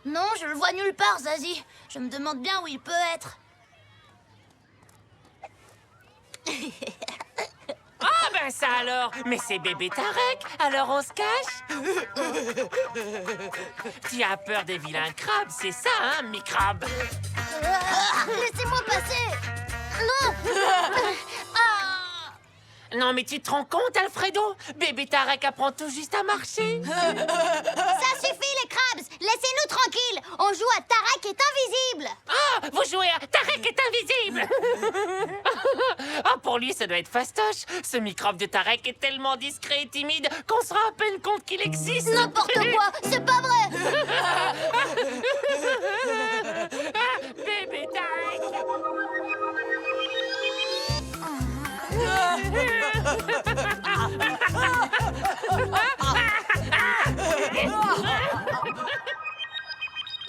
Non, je le vois nulle part, Zazie. Je me demande bien où il peut être. Ah ben ça alors. Mais c'est bébé Tarek. Alors on se cache. Tu as peur des vilains crabes, c'est ça, hein, mi-crabe? Laissez-moi passer. Non. Ah. Non mais tu te rends compte, Alfredo? Bébé Tarek apprend tout juste à marcher. Ça suffit, les crabs. Laissez-nous tranquilles. On joue à Tarek est invisible. Ah, vous jouez à Tarek est invisible. Ah, pour lui, ça doit être fastoche. Ce microbe de Tarek est tellement discret et timide qu'on se rend à peine compte qu'il existe. N'importe quoi. C'est pas vrai. Bébé Tarek.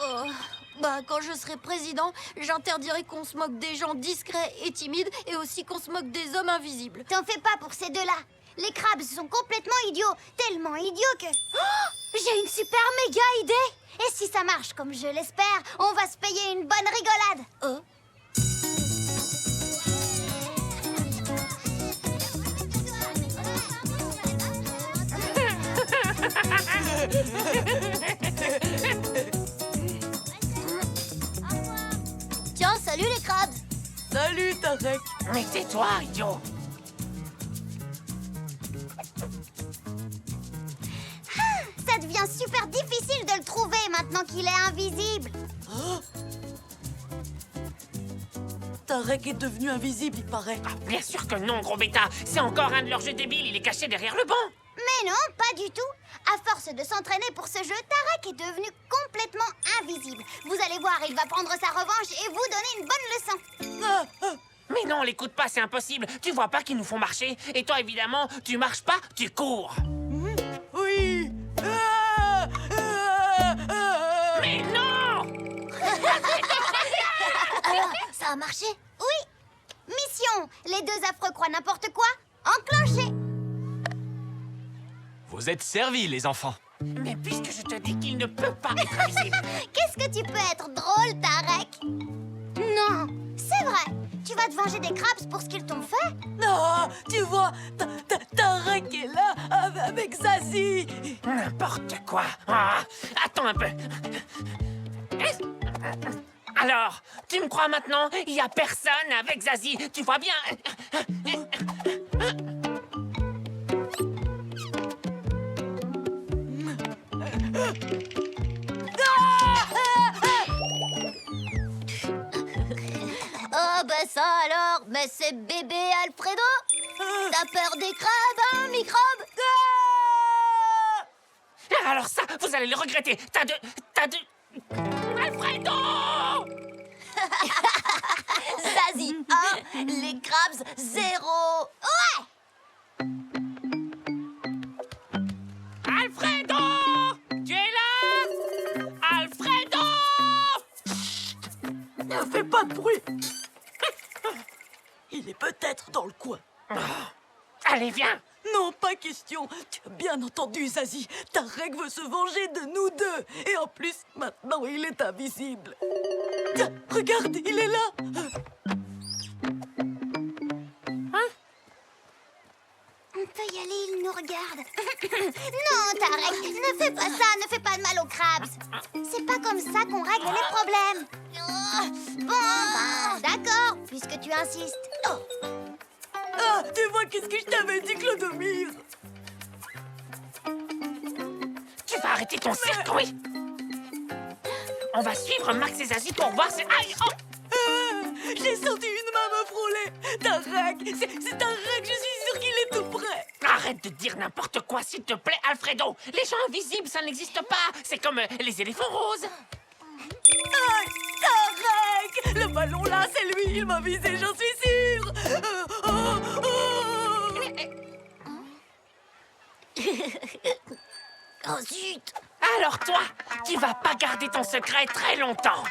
Oh, bah, quand je serai président, j'interdirai qu'on se moque des gens discrets et timides et aussi qu'on se moque des hommes invisibles. T'en fais pas pour ces deux-là. Les crabes sont complètement idiots. Tellement idiots que... Oh, j'ai une super méga idée. Et si ça marche comme je l'espère, on va se payer une bonne rigolade. Oh. Tiens, salut les crabes. Salut, Tarek. Mais tais-toi, idiot. Ça devient super difficile de le trouver maintenant qu'il est invisible. Tarek est devenu invisible, il paraît. Ah, bien sûr que non, gros bêta. C'est encore un de leurs jeux débiles. Il est caché derrière le banc. Mais non, pas du tout. À force de s'entraîner pour ce jeu, Tarek est devenu complètement invisible. Vous allez voir, il va prendre sa revanche et vous donner une bonne leçon. Mais non, l'écoute pas, c'est impossible. Tu vois pas qu'ils nous font marcher. Et toi, évidemment, tu marches pas, tu cours. Oui. Mais non! Alors, ça a marché? Oui. Mission, les deux affreux croient n'importe quoi. Enclenché. Vous êtes servis, les enfants. Mais puisque je te dis qu'il ne peut pas être invisible. Qu'est-ce que tu peux être drôle, Tarek? Non, c'est vrai. Tu vas te venger des crabes pour ce qu'ils t'ont fait? Non, tu vois, Tarek est là avec Zazie. N'importe quoi. Ah, attends un peu. Alors, tu me crois maintenant? Il y a personne avec Zazie. Tu vois bien? Oh, bah ça alors. Mais c'est bébé Alfredo. T'as peur des crabes, hein, microbe? Alors ça, vous allez le regretter. T'as de... Alfredo! Zazie 1, les crabes 0. Ouais! Alfredo! Tu es là? Alfredo! Ne fais pas de bruit. Il est peut-être dans le coin. Allez, viens! Non, pas question. Tu as bien entendu, Zazie. Tarek veut se venger de nous deux. Et en plus, maintenant, il est invisible. Tiens, regarde, il est là. On peut y aller, il nous regarde. Non, Tarek, ne fais pas ça, ne fais pas de mal aux crabes. C'est pas comme ça qu'on règle les problèmes. Bon, bah, d'accord, puisque tu insistes. Ah, tu vois, qu'est-ce que je t'avais dit, Clodomir? Tu vas arrêter ton cirque, oui! On va suivre Max et Zazie pour voir si... Aïe! Oh! J'ai senti une main me frôler. Tarek, c'est Tarek, je suis sûre qu'il est tout près. Arrête de dire n'importe quoi, s'il te plaît, Alfredo! Les gens invisibles, ça n'existe pas! C'est comme les éléphants roses! Ah, Tarek! Le ballon là, c'est lui, il m'a visé, j'en suis sûre. Oh zut. Alors toi, tu vas pas garder ton secret très longtemps!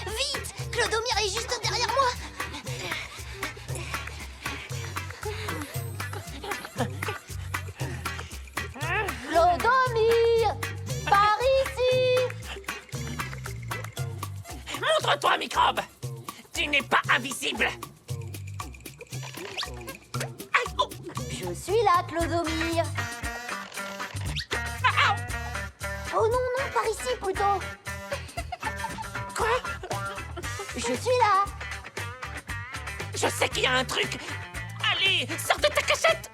Vite, Clodomir est juste derrière moi. Clodomir, microbe. Tu n'es pas invisible. Aïe, oh. Je suis là, Clodomir. Oh non, non, par ici plutôt. Quoi? Je suis là. Je sais qu'il y a un truc. Allez, sors de ta cachette.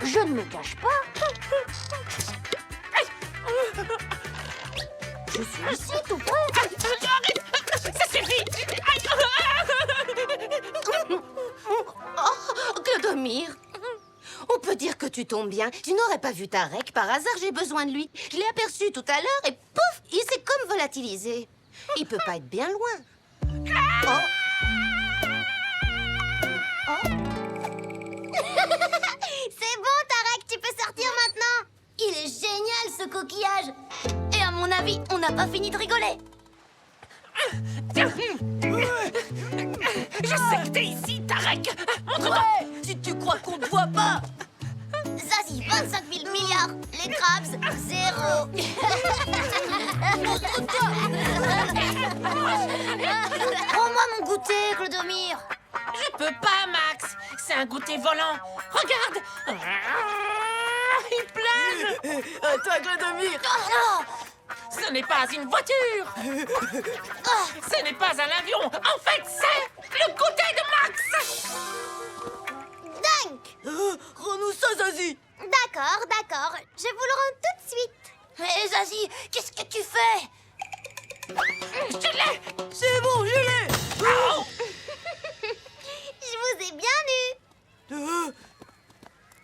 Je ne me cache pas. Je suis ici, tout près. Arrête. Ça suffit. Aïe. Oh, Clodomir, on peut dire que tu tombes bien. Tu n'aurais pas vu Tarek par hasard, j'ai besoin de lui. Je l'ai aperçu tout à l'heure et pouf, il s'est comme volatilisé. Il peut pas être bien loin. Oh. C'est bon, Tarek, tu peux sortir maintenant. Il est génial, ce coquillage. Et à mon avis, on n'a pas fini de rigoler. Je sais que t'es ici, Tarek. Montre-toi. Ouais, si tu crois qu'on ne voit pas. Zazie, 25 000 milliards. Les crabes, 0. Prends-moi mon goûter, Clodomir. Je peux pas, Max. C'est un goûter volant. Regarde. Il plane. À toi, Clodomir. Ce n'est pas une voiture. Ce n'est pas un avion. En fait, c'est le goûter de Max. Dunk. Rends-nous ça, Zazie. D'accord, d'accord. Je vous le rends tout de suite. Hé, Zazie, qu'est-ce que tu fais? Je l'ai. C'est bon, je l'ai. Oh. Je vous ai bien eu. Euh,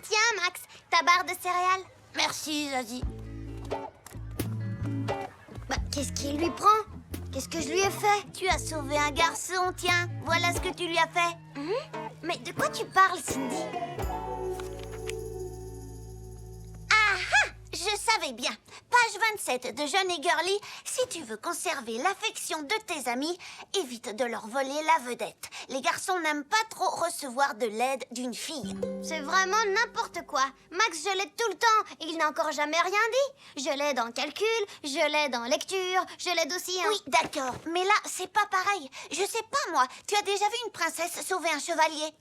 Tiens, Max, ta barre de céréales. Merci, Zazie. Bah, qu'est-ce qu'il lui prend? Qu'est-ce que je lui ai fait? Tu as sauvé un garçon, tiens. Voilà ce que tu lui as fait. Mais de quoi tu parles, Cindy? Ah ah! Je savais bien. Page 27 de John et Girly. Si tu veux conserver l'affection de tes amis, évite de leur voler la vedette. Les garçons n'aiment pas trop recevoir de l'aide d'une fille. C'est vraiment n'importe quoi. Max, je l'aide tout le temps. Il n'a encore jamais rien dit. Je l'aide en calcul, je l'aide en lecture, je l'aide aussi en... Oui, d'accord. Mais là, c'est pas pareil. Je sais pas, moi. Tu as déjà vu une princesse sauver un chevalier?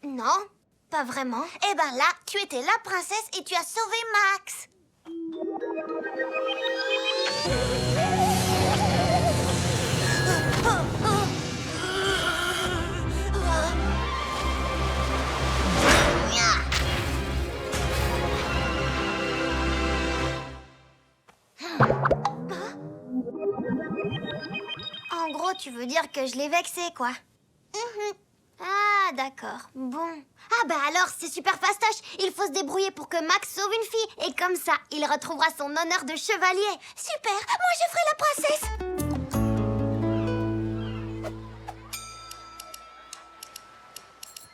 Non. Pas vraiment. Eh ben là, tu étais la princesse et tu as sauvé Max. En gros, tu veux dire que je l'ai vexé, quoi. Ah, d'accord. Bon. Ah bah alors, c'est super fastoche. Il faut se débrouiller pour que Max sauve une fille. Et comme ça, il retrouvera son honneur de chevalier. Super. Moi, je ferai la princesse.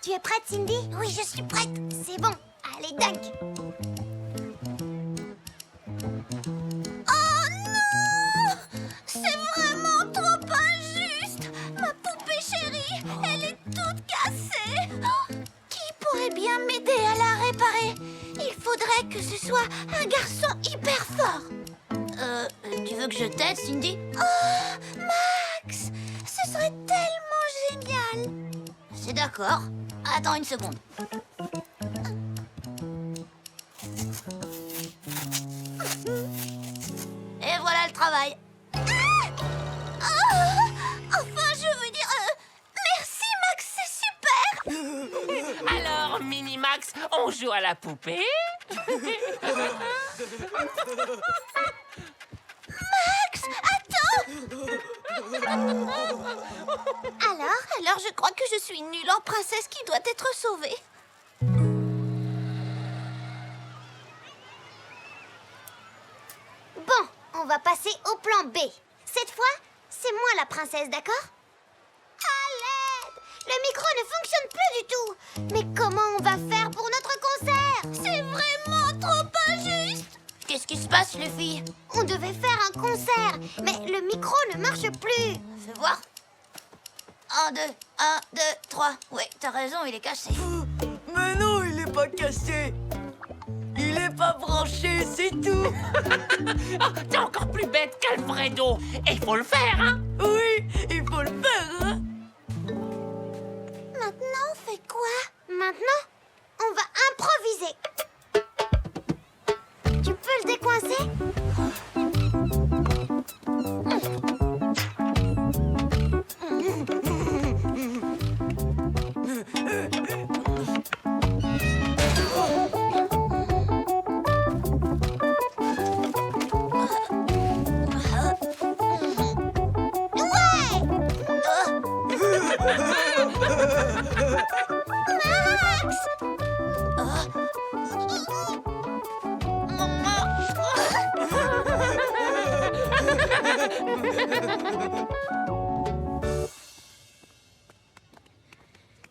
Tu es prête, Cindy? Oui, je suis prête. C'est bon. Allez, dunk. Oh non! C'est vraiment trop injuste. Ma poupée chérie, elle est toute cassée. Oh, qui pourrait bien m'aider à la réparer? Il faudrait que ce soit un garçon hyper fort. Tu veux que je t'aide, Cindy? Oh, Max, ce serait tellement génial. C'est d'accord. Attends une seconde. Et voilà le travail. Enfin, je veux dire... merci, Max, c'est super. Alors, Mini-Max, on joue à la poupée. Max, attends. Alors, je crois que je suis nulle en princesse qui doit être sauvée. Bon, on va passer au plan B. Cette fois, c'est moi la princesse, d'accord? À l'aide! Le micro ne fonctionne plus du tout. Mais comment on va faire pour notre concert? C'est vraiment trop injuste. Qu'est-ce qui se passe, les filles? On devait faire un concert, mais le micro ne marche plus. Fais voir. 1, 2, 3. Ouais, t'as raison, il est cassé. Mais non, il est pas cassé. Il il est pas branché, c'est tout. Oh, t'es encore plus bête qu'Alfredo. Et il faut le faire, hein? Oui, il faut le faire, hein. Maintenant, on fait quoi? Maintenant, on va improviser. Tu peux le décoincer?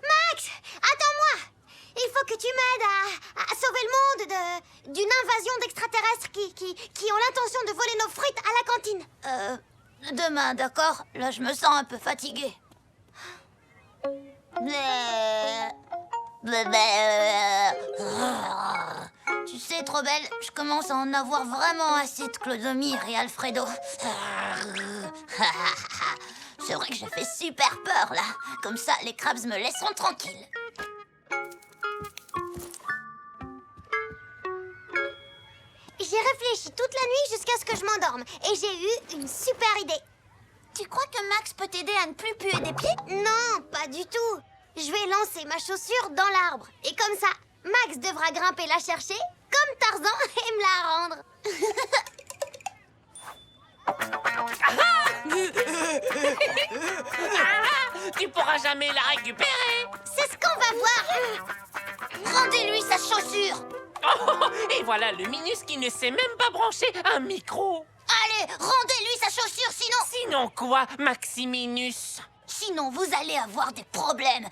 Max, attends-moi. Il faut que tu m'aides à sauver le monde d'une invasion d'extraterrestres qui ont l'intention de voler nos frites à la cantine. Demain, d'accord? Là, je me sens un peu fatiguée. Tu sais, trop belle, je commence à en avoir vraiment assez de Clodomir et Alfredo. C'est vrai que j'ai fait super peur, là. Comme ça, les crabes me laisseront tranquille. J'ai réfléchi toute la nuit jusqu'à ce que je m'endorme et j'ai eu une super idée. Tu crois que Max peut t'aider à ne plus puer des pieds? Non, pas du tout. Je vais lancer ma chaussure dans l'arbre. Et comme ça, Max devra grimper la chercher, comme Tarzan, et me la rendre. Tu pourras jamais la récupérer. C'est ce qu'on va voir. Rendez-lui sa chaussure! Oh, et voilà le Minus qui ne sait même pas brancher un micro. Allez, rendez-lui sa chaussure, sinon... Sinon quoi, Maximinus? Sinon, vous allez avoir des problèmes.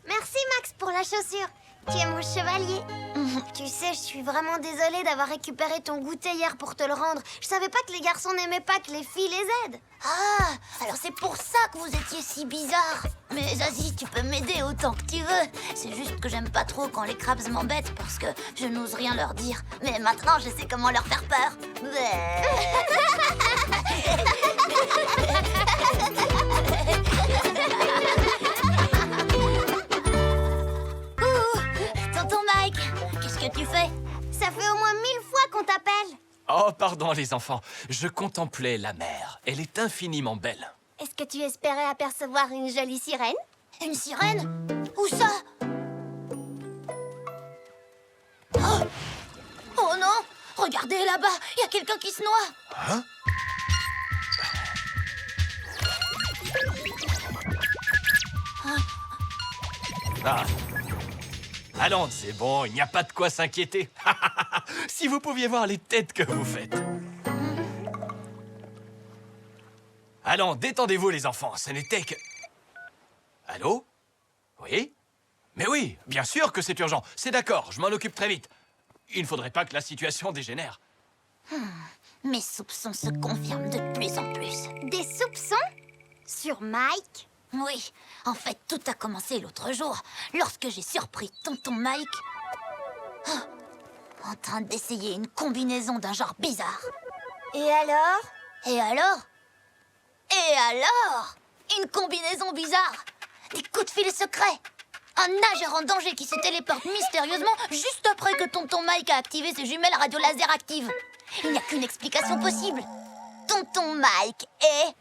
Merci Max pour la chaussure. Tu es mon chevalier. Tu sais, je suis vraiment désolée d'avoir récupéré ton goûter hier pour te le rendre. Je savais pas que les garçons n'aimaient pas que les filles les aident. Ah, alors c'est pour ça que vous étiez si bizarre. Mais Zazie, tu peux m'aider autant que tu veux. C'est juste que j'aime pas trop quand les crabes m'embêtent parce que je n'ose rien leur dire. Mais maintenant, je sais comment leur faire peur. Ouh, tonton Mike, qu'est-ce que tu fais? Ça fait au moins 1000 fois qu'on t'appelle. Oh, pardon les enfants, je contemplais la mer. Elle est infiniment belle. Est-ce que tu espérais apercevoir une jolie sirène? Une sirène? Où ça? Oh, oh non! Regardez là-bas, il y a quelqu'un qui se noie. Hein? Ah. Allons, c'est bon, il n'y a pas de quoi s'inquiéter. Si vous pouviez voir les têtes que vous faites. Allons, détendez-vous les enfants, ce n'était que... Allô? Oui? Mais oui, bien sûr que c'est urgent. C'est d'accord, je m'en occupe très vite. Il ne faudrait pas que la situation dégénère. Mes soupçons se confirment de plus en plus. Des soupçons? Sur Mike? Oui, en fait, tout a commencé l'autre jour, lorsque j'ai surpris tonton Mike en train d'essayer une combinaison d'un genre bizarre. Et alors? Et alors? Et alors? Une combinaison bizarre. Des coups de fil secrets. Un nageur en danger qui se téléporte mystérieusement juste après que tonton Mike a activé ses jumelles radio laser actives. Il n'y a qu'une explication possible. Tonton Mike est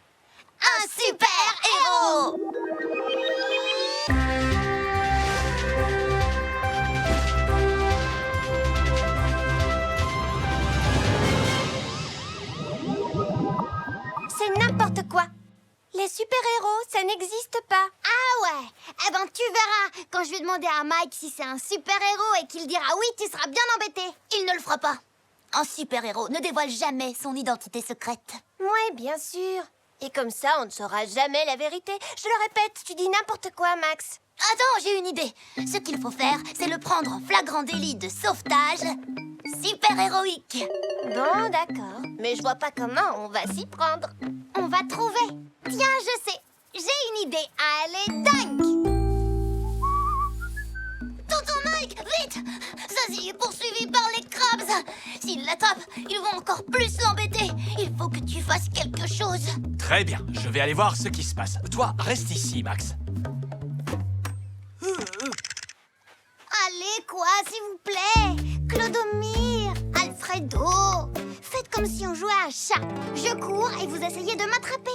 un super-héros. C'est n'importe quoi. Les super-héros, ça n'existe pas. Ah ouais? Eh ben tu verras. Quand je vais demander à Mike si c'est un super-héros et qu'il dira oui, tu seras bien embêté. Il ne le fera pas. Un super-héros ne dévoile jamais son identité secrète. Oui, bien sûr. Et comme ça, on ne saura jamais la vérité. Je le répète, tu dis n'importe quoi, Max. Attends, j'ai une idée. Ce qu'il faut faire, c'est le prendre en flagrant délit de sauvetage super-héroïque. Bon, d'accord. Mais je vois pas comment on va s'y prendre. On va trouver. Tiens, je sais. J'ai une idée. Allez, dingue! Tonton Mike, vite! Zazie est poursuivi par les crabes. S'ils l'attrapent, ils vont encore plus l'embêter. Il faut que tu fasses quelque chose. Très bien, je vais aller voir ce qui se passe. Toi, reste ici, Max. Allez, quoi, s'il vous plaît? Clodomir, Alfredo, faites comme si on jouait à chat. Je cours et vous essayez de m'attraper.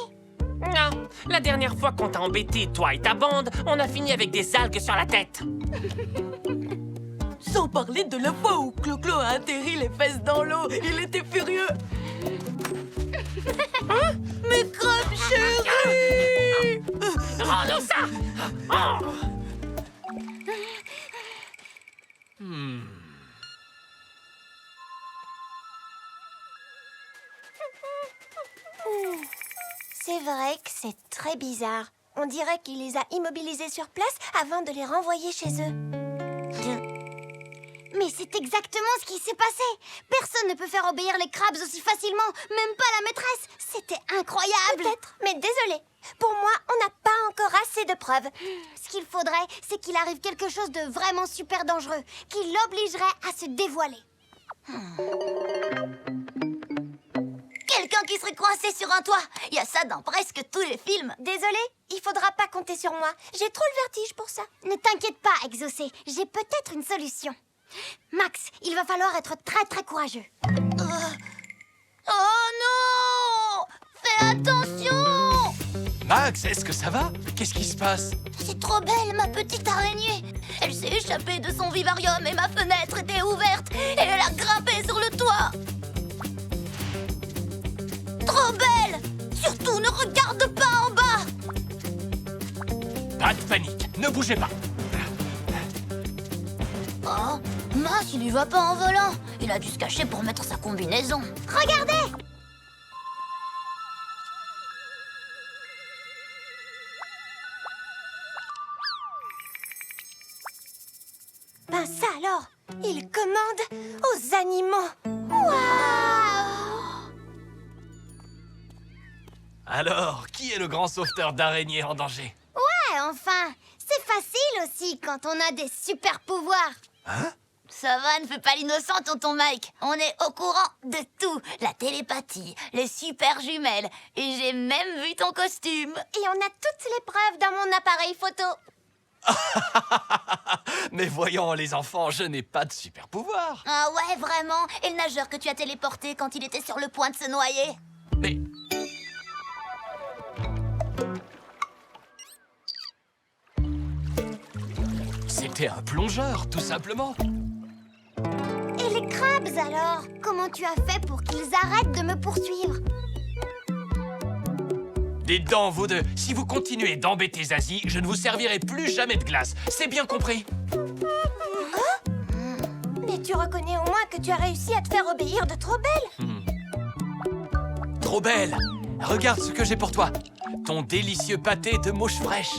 Non, la dernière fois qu'on t'a embêté, toi et ta bande, on a fini avec des algues sur la tête. Sans parler de la fois où Clo-Clo a atterri les fesses dans l'eau. Il était furieux. Mes crabes chéris! Rends-nous ça! Oh. C'est vrai que c'est très bizarre. On dirait qu'il les a immobilisés sur place avant de les renvoyer chez eux. Mais c'est exactement ce qui s'est passé. Personne ne peut faire obéir les crabes aussi facilement, même pas la maîtresse. C'était incroyable. Peut-être, mais désolé. Pour moi, on n'a pas encore assez de preuves. Ce qu'il faudrait, c'est qu'il arrive quelque chose de vraiment super dangereux, qui l'obligerait à se dévoiler. Quelqu'un qui serait coincé sur un toit. Il y a ça dans presque tous les films. Désolé, il faudra pas compter sur moi. J'ai trop le vertige pour ça. Ne t'inquiète pas, Exaucé. J'ai peut-être une solution. Max, il va falloir être très très courageux. Oh non! Fais attention! Max, est-ce que ça va? Qu'est-ce qui se passe? C'est trop belle, ma petite araignée. Elle s'est échappée de son vivarium et ma fenêtre était ouverte et elle a grimpé sur le toit. Trop belle! Surtout, ne regarde pas en bas! Pas de panique, ne bougez pas. Oh, mince, il y va pas en volant. Il a dû se cacher pour mettre sa combinaison. Regardez! Ben ça alors, il commande aux animaux. Waouh! Alors, qui est le grand sauveteur d'araignées en danger? Ouais, enfin, c'est facile aussi quand on a des super pouvoirs. Hein? Ça va, ne fais pas l'innocent, tonton Mike. On est au courant de tout. La télépathie, les super jumelles. Et j'ai même vu ton costume. Et on a toutes les preuves dans mon appareil photo. Mais voyons, les enfants, je n'ai pas de super pouvoir. Ah ouais, vraiment? Et le nageur que tu as téléporté quand il était sur le point de se noyer? Mais... C'était un plongeur, tout simplement. Et les crabes alors? Comment tu as fait pour qu'ils arrêtent de me poursuivre? Des dents, vous deux. Si vous continuez d'embêter Zazie, je ne vous servirai plus jamais de glace. C'est bien compris? Mais tu reconnais au moins que tu as réussi à te faire obéir de trop belle. Trop belle. Regarde ce que j'ai pour toi. Ton délicieux pâté de mouches fraîches.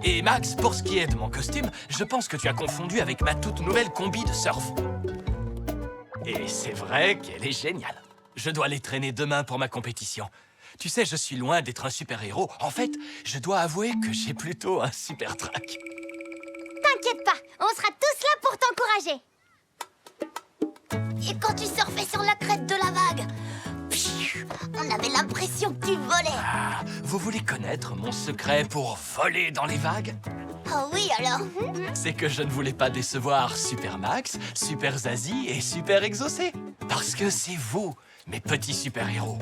Et Max, pour ce qui est de mon costume, je pense que tu as confondu avec ma toute nouvelle combi de surf. Et c'est vrai qu'elle est géniale. Je dois les traîner demain pour ma compétition. Tu sais, je suis loin d'être un super-héros. En fait, je dois avouer que j'ai plutôt un super trac. T'inquiète pas, on sera tous là pour t'encourager. Et quand tu surfais sur la crête de la vague, pfiou, on avait l'impression que tu volais. Ah, vous voulez connaître mon secret pour voler dans les vagues? Oh oui, alors? C'est que je ne voulais pas décevoir Super Max, Super Zazie et Super Exaucé. Parce que c'est vous, mes petits super-héros.